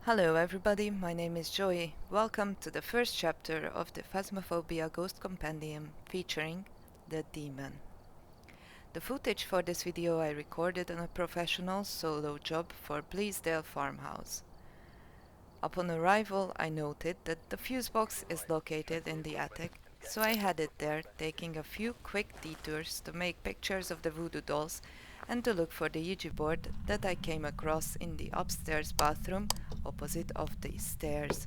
Hello everybody, my name is Joey. Welcome to the first chapter of the Phasmophobia Ghost Compendium featuring the Demon. The footage for this video I recorded on a professional solo job for Bleasdale Farmhouse. Upon arrival I noted that the fuse box is located in the attic, so I headed there, taking a few quick detours to make pictures of the voodoo dolls and to look for the Ouija board that I came across in the upstairs bathroom opposite of the stairs.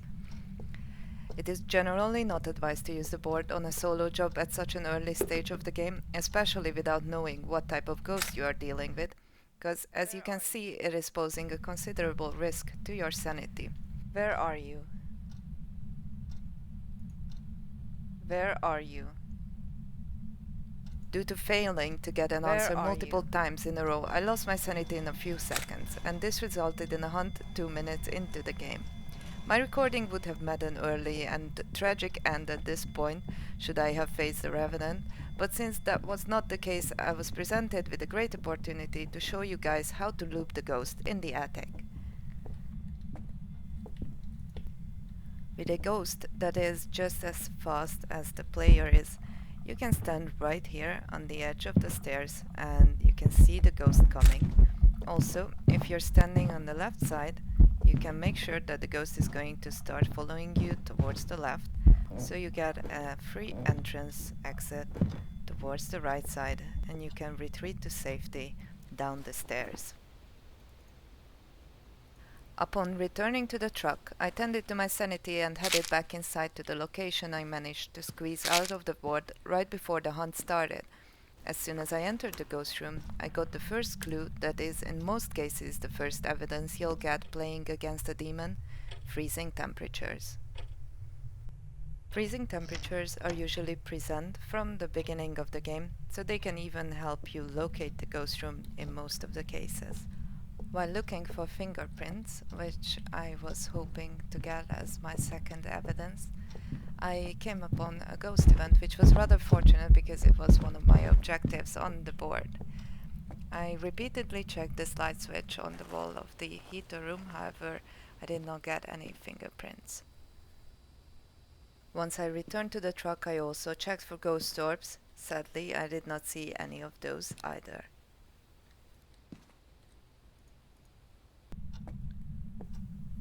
It is generally not advised to use the board on a solo job at such an early stage of the game, especially without knowing what type of ghost you are dealing with, because as you can see it is posing a considerable risk to your sanity. Where are you? Where are you? Due to failing to get an answer multiple times in a row, I lost my sanity in a few seconds, and this resulted in a hunt 2 minutes into the game. My recording would have met an early and tragic end at this point, should I have faced the Revenant, but since that was not the case, I was presented with a great opportunity to show you guys how to loop the ghost in the attic. With a ghost that is just as fast as the player is, you can stand right here on the edge of the stairs and you can see the ghost coming. Also, if you're standing on the left side, you can make sure that the ghost is going to start following you towards the left, so you get a free entrance exit towards the right side and you can retreat to safety down the stairs. Upon returning to the truck, I tended to my sanity and headed back inside to the location I managed to squeeze out of the board right before the hunt started. As soon as I entered the ghost room, I got the first clue that is in most cases the first evidence you'll get playing against a demon: freezing temperatures. Freezing temperatures are usually present from the beginning of the game, so they can even help you locate the ghost room in most of the cases. While looking for fingerprints, which I was hoping to get as my second evidence, I came upon a ghost event, which was rather fortunate because it was one of my objectives on the board. I repeatedly checked this light switch on the wall of the heater room, however, I did not get any fingerprints. Once I returned to the truck, I also checked for ghost orbs. Sadly, I did not see any of those either.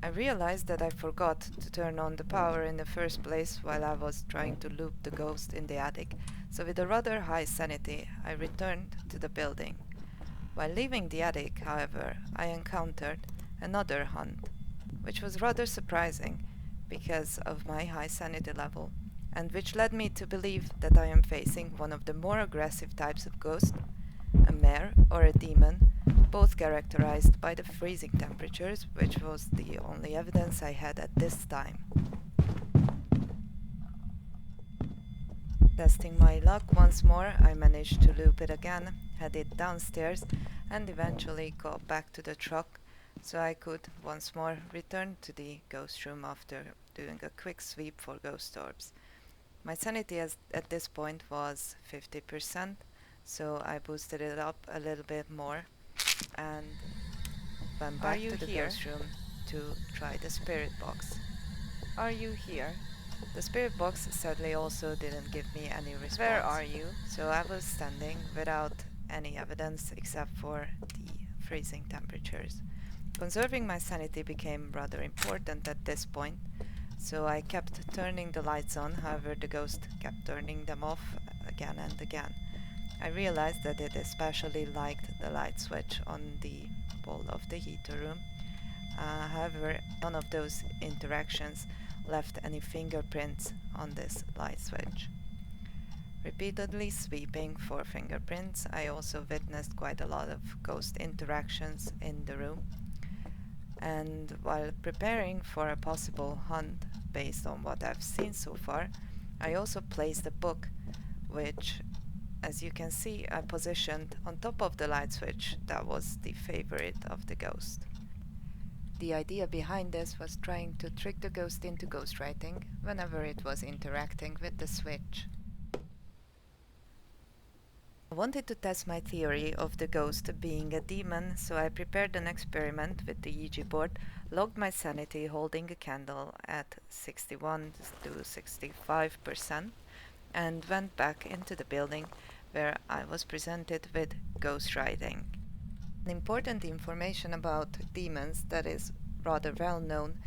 I realized that I forgot to turn on the power in the first place while I was trying to loop the ghost in the attic, so with a rather high sanity, I returned to the building. While leaving the attic, however, I encountered another hunt, which was rather surprising because of my high sanity level, and which led me to believe that I am facing one of the more aggressive types of ghost, a mare or a demon, both characterized by the freezing temperatures, which was the only evidence I had at this time. Testing my luck once more, I managed to loop it again, headed downstairs, and eventually got back to the truck, so I could once more return to the ghost room after doing a quick sweep for ghost orbs. My sanity at this point was 50%, so I boosted it up a little bit more and went back to the ghost room to try the spirit box. Are you here? The spirit box sadly also didn't give me any response. Where are you? So I was standing without any evidence except for the freezing temperatures. Conserving my sanity became rather important at this point, so I kept turning the lights on, however the ghost kept turning them off again and again. I realized that it especially liked the light switch on the wall of the heater room. However, none of those interactions left any fingerprints on this light switch. Repeatedly sweeping for fingerprints, I also witnessed quite a lot of ghost interactions in the room. And while preparing for a possible hunt based on what I've seen so far, I also placed a book, which, as you can see, I positioned on top of the light switch that was the favorite of the ghost. The idea behind this was trying to trick the ghost into ghostwriting whenever it was interacting with the switch. I wanted to test my theory of the ghost being a demon, so I prepared an experiment with the Ouija board, logged my sanity holding a candle at 61 to 65%, and went back into the building where I was presented with ghost writing. Important information about demons that is rather well known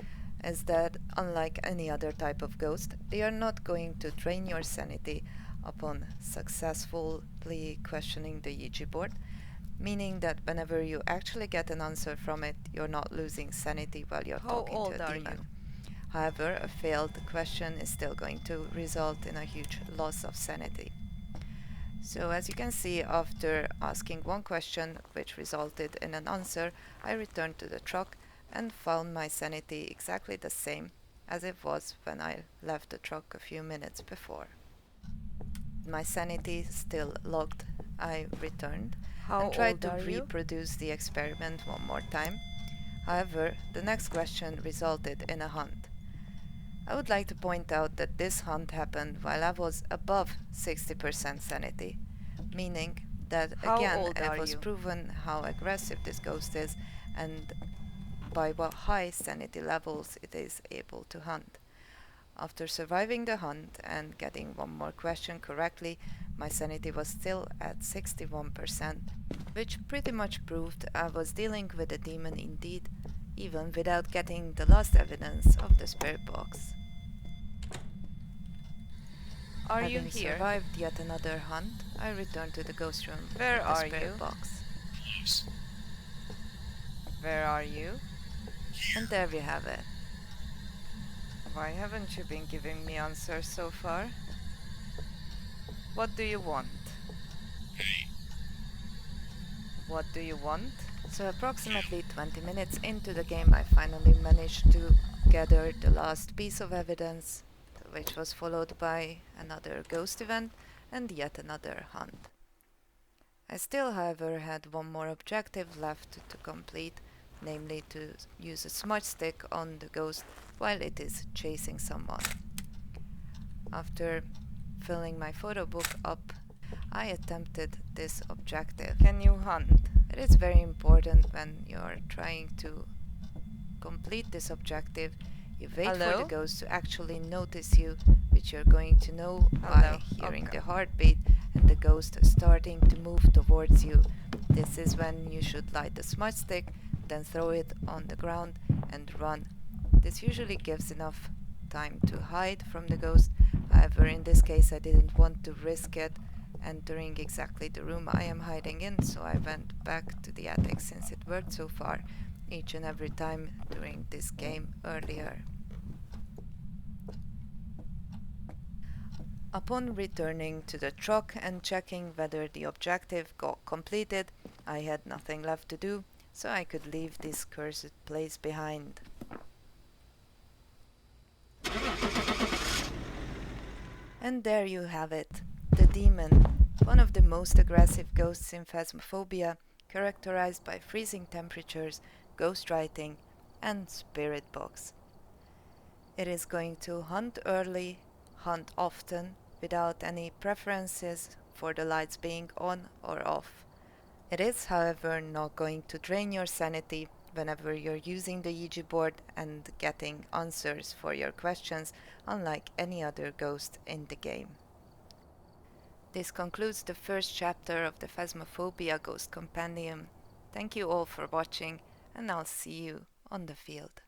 is that, unlike any other type of ghost, they are not going to drain your sanity upon successfully questioning the Ouija board, meaning that whenever you actually get an answer from it, you're not losing sanity while you're talking to a demon. However, a failed question is still going to result in a huge loss of sanity. So as you can see, after asking one question which resulted in an answer, I returned to the truck and found my sanity exactly the same as it was when I left the truck a few minutes before. My sanity still logged, I returned and tried to reproduce the experiment one more time. However, the next question resulted in a hunt. I would like to point out that this hunt happened while I was above 60% sanity, meaning that again it was proven how aggressive this ghost is and by what high sanity levels it is able to hunt. After surviving the hunt and getting one more question correctly, my sanity was still at 61%, which pretty much proved I was dealing with a demon indeed, even without getting the last evidence of the spirit box. Are you Having here? survived yet another hunt, I returned to the ghost room Where with the are spirit you? box. Where are you? And there we have it. Why haven't you been giving me answers so far? What do you want? What do you want? So approximately 20 minutes into the game, I finally managed to gather the last piece of evidence, which was followed by another ghost event and yet another hunt. I still, however, had one more objective left to complete, namely to use a smudge stick on the ghost while it is chasing someone. After filling my photo book up, I attempted this objective. Can you hunt? It is very important when you're trying to complete this objective, you wait for the ghost to actually notice you, which you're going to know by hearing the heartbeat and the ghost starting to move towards you. This is when you should light the smudge stick, then throw it on the ground and run. This usually gives enough time to hide from the ghost. However, in this case I didn't want to risk it entering exactly the room I am hiding in, so I went back to the attic since it worked so far each and every time during this game earlier. Upon returning to the truck and checking whether the objective got completed, I had nothing left to do, so I could leave this cursed place behind. And there you have it, the demon, one of the most aggressive ghosts in Phasmophobia, characterized by freezing temperatures, ghostwriting, and spirit box. It is going to hunt early, hunt often, without any preferences for the lights being on or off. It is, however, not going to drain your sanity whenever you're using the Ouija board and getting answers for your questions, unlike any other ghost in the game. This concludes the first chapter of the Phasmophobia Ghost Compendium. Thank you all for watching, and I'll see you on the field.